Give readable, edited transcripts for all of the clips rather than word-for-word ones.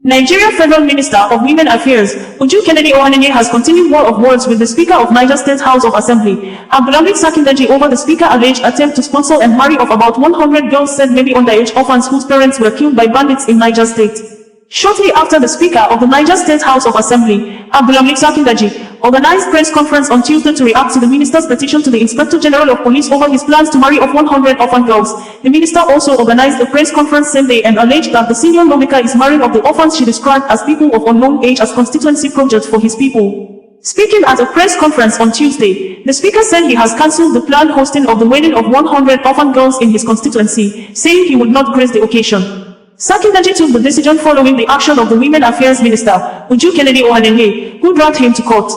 Nigeria Federal Minister of Women Affairs, Uju Kennedy-Ohanenye, has continued war of words with the Speaker of Niger State House of Assembly, Abdulhamid Sakindaji, over the Speaker alleged attempt to sponsor and marry of about 100 girls said may be underage orphans whose parents were killed by bandits in Niger State. Shortly after the Speaker of the Niger State House of Assembly, Abdulhamid Sakindaji, organized press conference on Tuesday to react to the minister's petition to the Inspector General of Police over his plans to marry of 100 orphan girls. The minister also organized a press conference same day and alleged that the senior lawmaker is marrying of the orphans she described as people of unknown age as constituency projects for his people. Speaking at a press conference on Tuesday, the speaker said he has cancelled the planned hosting of the wedding of 100 orphan girls in his constituency, saying he would not grace the occasion. Sakindaji took the decision following the action of the Women Affairs Minister, Uju Kennedy-Ohanenye, who dragged him to court.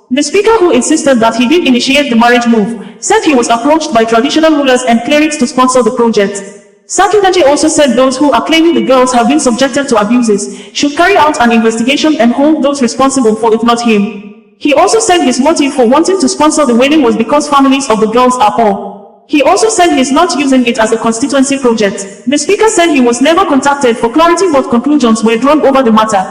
The speaker, who insisted that he did initiate the marriage move, said he was approached by traditional rulers and clerics to sponsor the project. Sakindaji also said those who are claiming the girls have been subjected to abuses should carry out an investigation and hold those responsible for it, not him. He also said his motive for wanting to sponsor the wedding was because families of the girls are poor. He also said he's not using it as a constituency project. The speaker said he was never contacted for clarity but conclusions were drawn over the matter.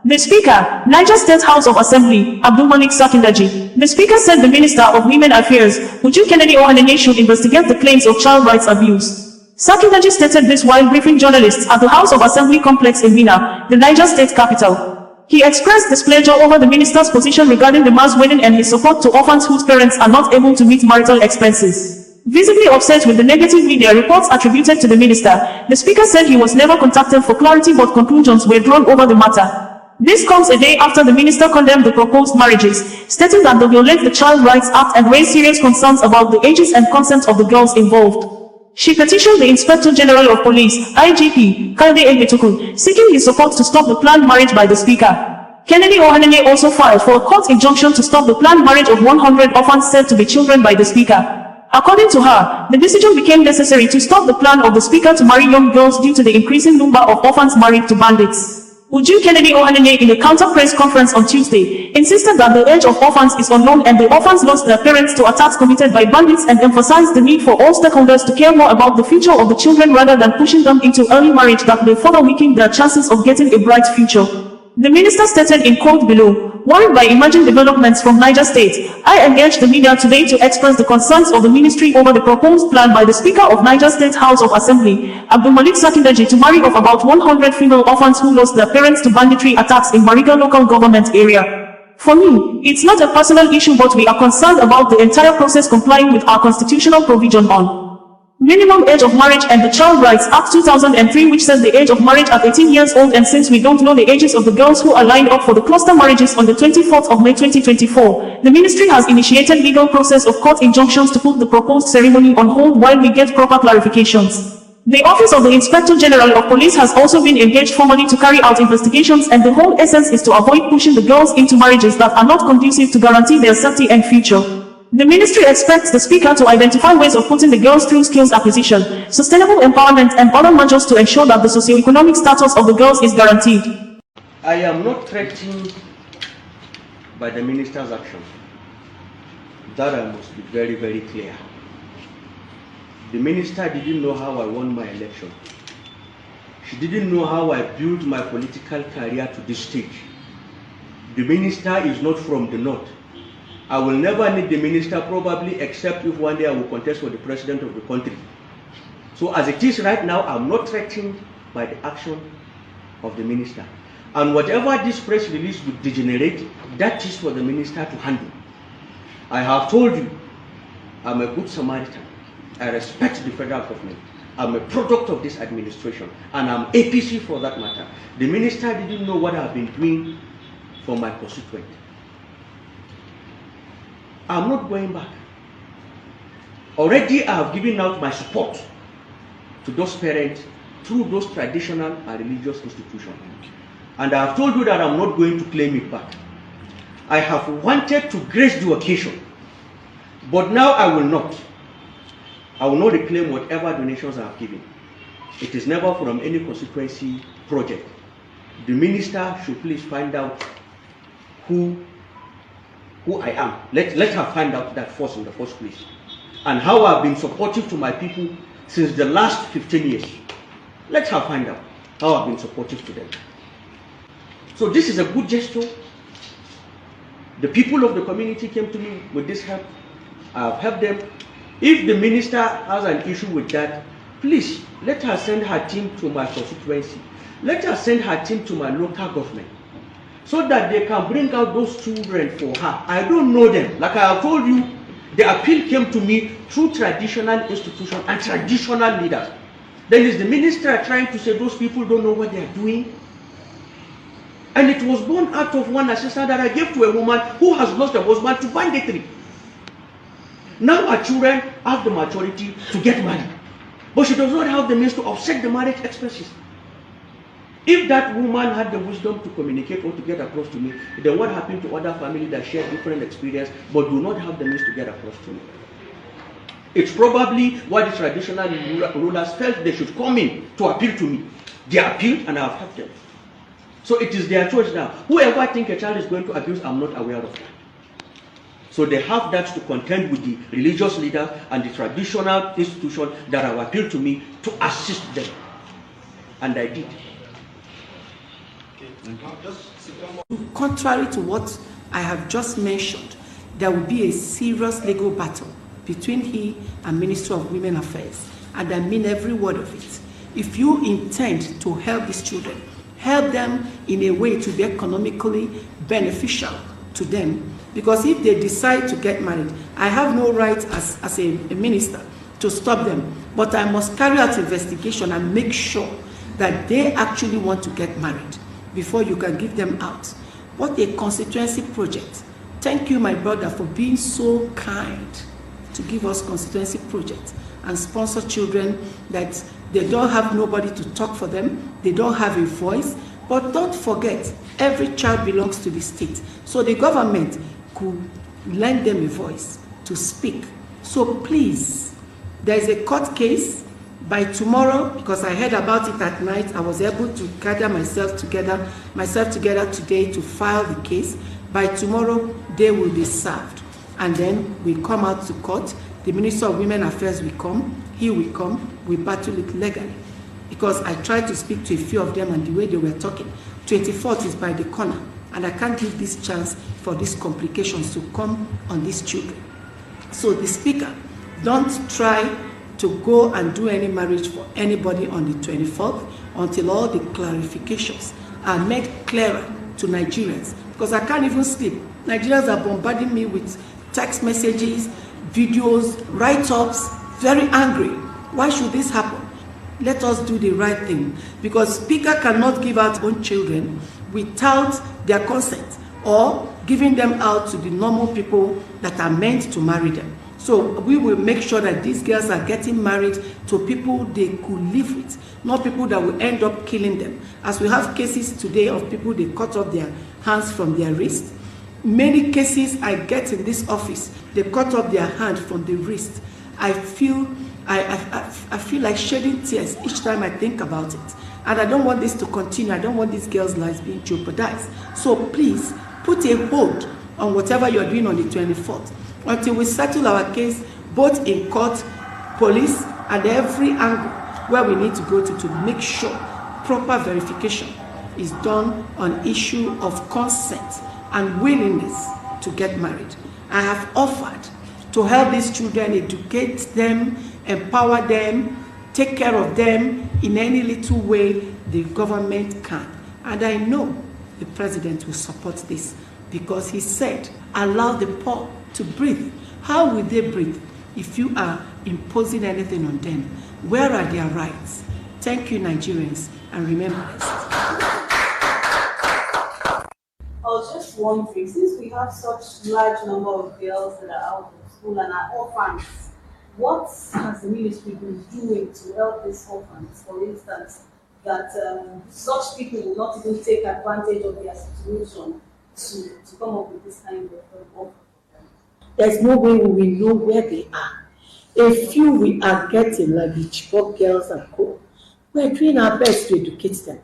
The Speaker, Niger State House of Assembly, Abdulmalik Sakindaji. The Speaker said the Minister of Women Affairs, Uju Kennedy-Ohanenye, should investigate the claims of child rights abuse. Sakindaji stated this while briefing journalists at the House of Assembly complex in Minna, the Niger State capital. He expressed displeasure over the minister's position regarding the mass wedding and his support to orphans whose parents are not able to meet marital expenses. Visibly upset with the negative media reports attributed to the minister, the speaker said he was never contacted for clarity but conclusions were drawn over the matter. This comes a day after the minister condemned the proposed marriages, stating that they violate the Child Rights Act and raise serious concerns about the ages and consent of the girls involved. She petitioned the Inspector General of Police, IGP, Kalde Egbetukun, seeking his support to stop the planned marriage by the speaker. Kennedy-Ohanenye also filed for a court injunction to stop the planned marriage of 100 orphans said to be children by the speaker. According to her, the decision became necessary to stop the plan of the speaker to marry young girls due to the increasing number of orphans married to bandits. Uju Kennedy-Ohanenye, in a counter press conference on Tuesday, insisted that the age of orphans is unknown and the orphans lost their parents to attacks committed by bandits and emphasized the need for all stakeholders to care more about the future of the children rather than pushing them into early marriage that may further weaken their chances of getting a bright future. The minister stated in quote below, "Worried by emerging developments from Niger State, I engaged the media today to express the concerns of the ministry over the proposed plan by the Speaker of Niger State House of Assembly, Abdulmalik Sakindaji, to marry of about 100 female orphans who lost their parents to banditry attacks in Mariga local government area. For me, it's not a personal issue but we are concerned about the entire process complying with our constitutional provision on minimum age of marriage and the Child Rights Act 2003, which sets the age of marriage at 18 years old, and since we don't know the ages of the girls who are lined up for the cluster marriages on the 24th of May 2024, the ministry has initiated legal process of court injunctions to put the proposed ceremony on hold while we get proper clarifications. The Office of the Inspector General of Police has also been engaged formally to carry out investigations, and the whole essence is to avoid pushing the girls into marriages that are not conducive to guarantee their safety and future. The ministry expects the speaker to identify ways of putting the girls through skills acquisition, sustainable empowerment and other measures to ensure that the socio-economic status of the girls is guaranteed. I am not threatened by the minister's action. That I must be very, very clear. The minister didn't know how I won my election. She didn't know how I built my political career to this stage. The minister is not from the north. I will never need the minister probably except if one day I will contest for the president of the country. So as it is right now, I'm not threatened by the action of the minister. And whatever this press release would degenerate, that is for the minister to handle. I have told you, I'm a good Samaritan. I respect the federal government. I'm a product of this administration, and I'm APC for that matter. The minister didn't know what I've been doing for my constituent. I'm not going back. Already I have given out my support to those parents through those traditional and religious institutions. And I have told you that I'm not going to claim it back. I have wanted to grace the occasion, but now I will not. I will not reclaim whatever donations I have given. It is never from any constituency project. The minister should please find out who I am. Let her find out that first in the first place. And how I've been supportive to my people since the last 15 years. Let her find out how I've been supportive to them. So this is a good gesture. The people of the community came to me with this help. I've helped them. If the minister has an issue with that, please let her send her team to my constituency. Let her send her team to my local government so that they can bring out those children for her. I don't know them. Like I have told you, the appeal came to me through traditional institutions and traditional leaders. Then is the minister trying to say those people don't know what they are doing? And it was born out of one assistance that I gave to a woman who has lost her husband to banditry. Now our children have the maturity to get married, but she does not have the means to offset the marriage expenses. If that woman had the wisdom to communicate or to get across to me, then what happened to other families that share different experience but do not have the means to get across to me? It's probably what the traditional rulers felt they should come in to appeal to me. They appealed and I have helped them. So it is their choice now. Whoever thinks a child is going to abuse, I'm not aware of that. So they have that to contend with the religious leader and the traditional institution that have appealed to me to assist them. And I did. Contrary to what I have just mentioned, there will be a serious legal battle between he and Minister of Women Affairs, and I mean every word of it. If you intend to help these children, help them in a way to be economically beneficial to them, because if they decide to get married, I have no right as a minister to stop them, but I must carry out investigation and make sure that they actually want to get married before you can give them out. What a constituency project. Thank you, my brother, for being so kind to give us constituency projects and sponsor children that they don't have nobody to talk for them, they don't have a voice. But don't forget, every child belongs to the state. So the government could lend them a voice to speak. So please, there is a court case. By tomorrow, because I heard about it at night, I was able to gather myself together today to file the case. By tomorrow, they will be served. And then we come out to court. The Minister of Women Affairs will come. He will come. We battle it legally. Because I tried to speak to a few of them, and the way they were talking, 24th is by the corner. And I can't give this chance for these complications to come on these children. So the Speaker, don't try to go and do any marriage for anybody on the 24th until all the clarifications are made clearer to Nigerians. Because I can't even sleep. Nigerians are bombarding me with text messages, videos, write-ups, very angry. Why should this happen? Let us do the right thing. Because Speaker cannot give out own children without their consent or giving them out to the normal people that are meant to marry them. So we will make sure that these girls are getting married to people they could live with, not people that will end up killing them. As we have cases today of people, they cut off their hands from their wrist. Many cases I get in this office, they cut off their hand from the wrist. I feel like shedding tears each time I think about it. And I don't want this to continue. I don't want these girls' lives being jeopardized. So please, put a hold on whatever you're doing on the 24th. Until we settle our case, both in court, police, and every angle where we need to go to make sure proper verification is done on issue of consent and willingness to get married. I have offered to help these children, educate them, empower them, take care of them in any little way the government can. And I know the president will support this because he said, allow the poor to breathe. How will they breathe if you are imposing anything on them? Where are their rights? Thank you, Nigerians, and remember this. I was just wondering, since we have such large number of girls that are out of school and are orphans, what has the ministry been doing to help these orphans, for instance, that such people will not even take advantage of their situation to come up with this kind of offer? There's no way we will know where they are. A few we are getting, like the Chibok girls and co. We're doing our best to educate them.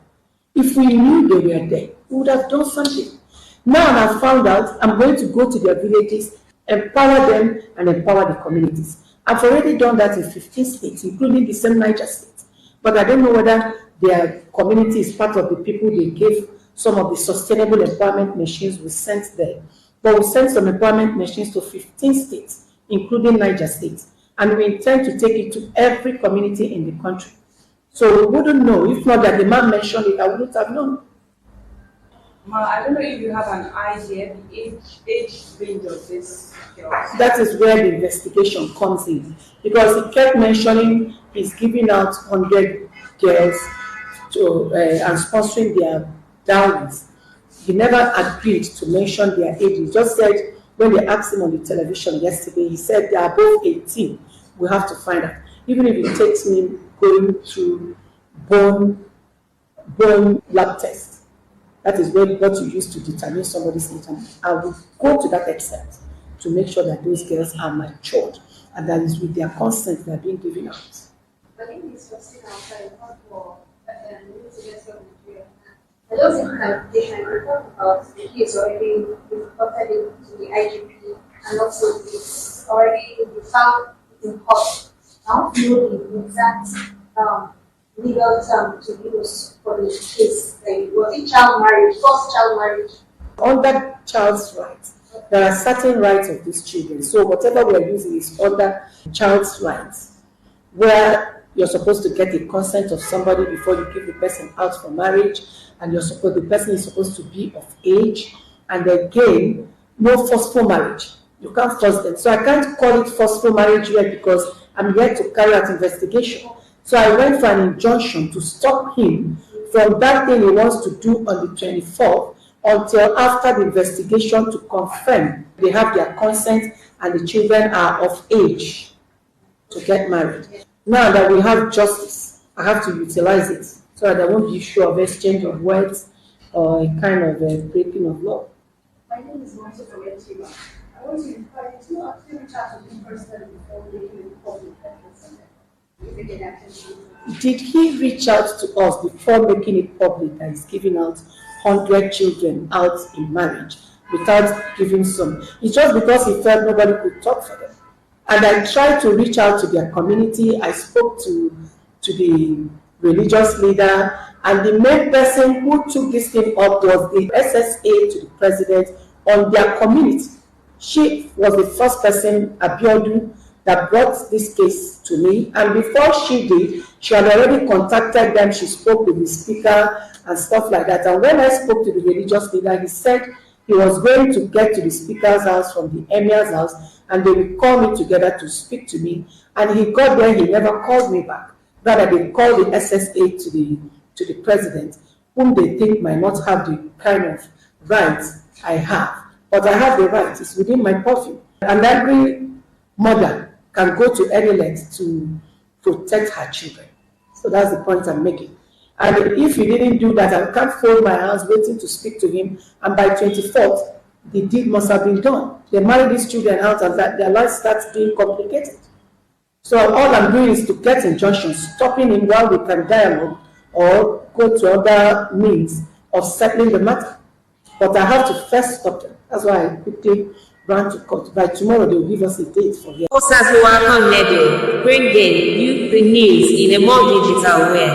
If we knew they were there, we would have done something. Now I've found out, I'm going to go to their villages, empower them, and empower the communities. I've already done that in 15 states, including the same Niger state. But I don't know whether their community is part of the people they gave some of the sustainable employment machines we sent there. But we sent some employment machines to 15 states, including Niger State. And we intend to take it to every community in the country. So we wouldn't know. If not that the man mentioned it, I wouldn't have known. Ma, I don't know if you have an idea the age range of this girl. That is where the investigation comes in. Because he kept mentioning he's giving out 100 girls to, and sponsoring their dowries. He never agreed to mention their age. He just said, when they asked him on the television yesterday, he said they are both 18. We have to find out. Even if it takes me going through bone lab test. That is what you use to determine somebody's age. I will go to that extent to make sure that those girls are matured and that is with their consent they are being given out. I think it's for outside, not for the University of Nigeria. I don't think clarification. We talked about the case already reported to the IGP, and also it's already found in court. I want to know the exact legal term to use for the case. Like, was it child marriage, forced child marriage? Under child's rights, there are certain rights of these children. So whatever we are using is under child's rights, where you're supposed to get the consent of somebody before you give the person out for marriage, and the person is supposed to be of age, and again, no forceful marriage. You can't force them. So I can't call it forceful marriage yet because I'm yet to carry out investigation. So I went for an injunction to stop him from that thing he wants to do on the 24th until after the investigation to confirm they have their consent and the children are of age to get married. Now that we have justice, I have to utilize it so that there won't be issue of exchange of words or a kind of a breaking of law. My name is Monty from Etiba. I want to invite you to actually reach out to him personally before making it public. Did he reach out to us before making it public that he's giving out 100 children out in marriage without giving some? It's just because he felt nobody could talk for them. And I tried to reach out to their community. I spoke to the religious leader, and the main person who took this thing up was the SSA to the president on their community. She was the first person, Abiodun, that brought this case to me, and before she did, she had already contacted them. She spoke with the speaker and stuff like that. And when I spoke to the religious leader, he said he was going to get to the speaker's house from the emir's house, and they would call me together to speak to me. And he got there, he never called me back. Rather, they called the SSA to the president, whom they think might not have the kind of rights I have. But I have the right, it's within my purview. And every mother can go to any length to protect her children. So that's the point I'm making. And if he didn't do that, I can't fold my hands waiting to speak to him. And by 24th, the deed must have been done. They marry these children out and that their life starts being complicated. So all I'm doing is to get injunctions, stopping him while we can dialogue or go to other means of settling the matter. But I have to first stop them. That's why I quickly ran to court. By tomorrow, they will give us a date for here. Osazu, bringing you the news in a more digital way.